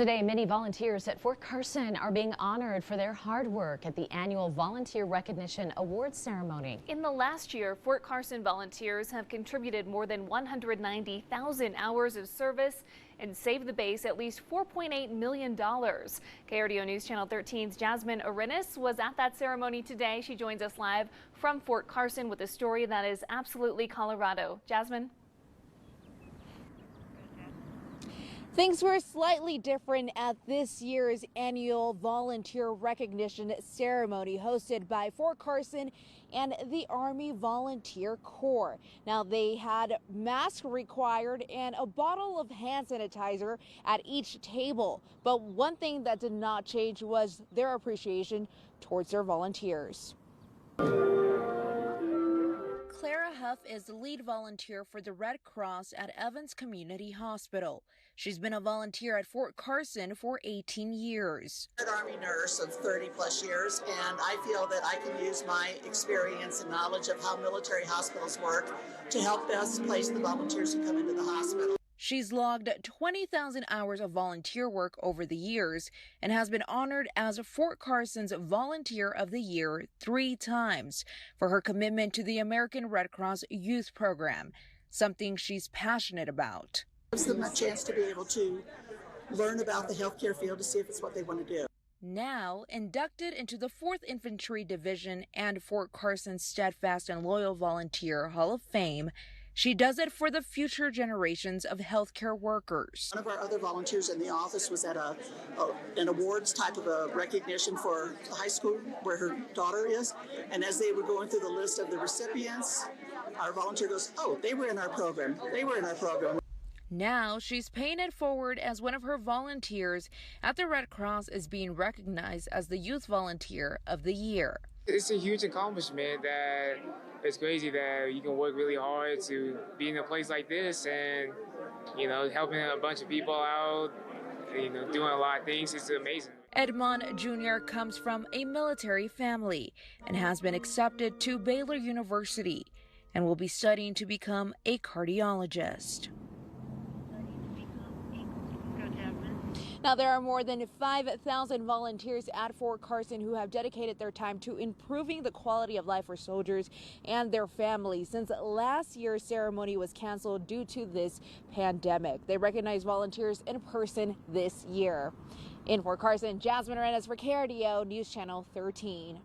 Today, many volunteers at Fort Carson are being honored for their hard work at the annual Volunteer Recognition Awards ceremony. In the last year, Fort Carson volunteers have contributed more than 190,000 hours of service and saved the base at least $4.8 million. KRDO News Channel 13's Jasmine Arenas was at that ceremony today. She joins us live from Fort Carson with a story that is absolutely Colorado. Jasmine? Things were slightly different at this year's annual volunteer recognition ceremony hosted by Fort Carson and the Army Volunteer Corps. Now, they had masks required and a bottle of hand sanitizer at each table. But one thing that did not change was their appreciation towards their volunteers. Clara Huff is the lead volunteer for the Red Cross at Evans Community Hospital. She's been a volunteer at Fort Carson for 18 years. I'm an Army nurse of 30 plus years, and I feel that I can use my experience and knowledge of how military hospitals work to help best place the volunteers who come into the hospital. She's logged 20,000 hours of volunteer work over the years and has been honored as Fort Carson's Volunteer of the Year 3 times for her commitment to the American Red Cross Youth Program, something she's passionate about. It gives them a chance to be able to learn about the healthcare field to see if it's what they want to do. Now inducted into the 4th Infantry Division and Fort Carson's Steadfast and Loyal Volunteer Hall of Fame, she does it for the future generations of healthcare workers. One of our other volunteers in the office was at an awards type of a recognition for the high school where her daughter is. And as they were going through the list of the recipients, our volunteer goes, "Oh, they were in our program. They were in our program." Now she's paying it forward as one of her volunteers at the Red Cross is being recognized as the Youth Volunteer of the Year. It's a huge accomplishment that it's crazy that you can work really hard to be in a place like this and, helping a bunch of people out, doing a lot of things. It's amazing. Edmond Jr. comes from a military family and has been accepted to Baylor University and will be studying to become a cardiologist. Now, there are more than 5,000 volunteers at Fort Carson who have dedicated their time to improving the quality of life for soldiers and their families since last year's ceremony was canceled due to this pandemic. They recognize volunteers in person this year. In Fort Carson, Jasmine Arenas for KRDO News Channel 13.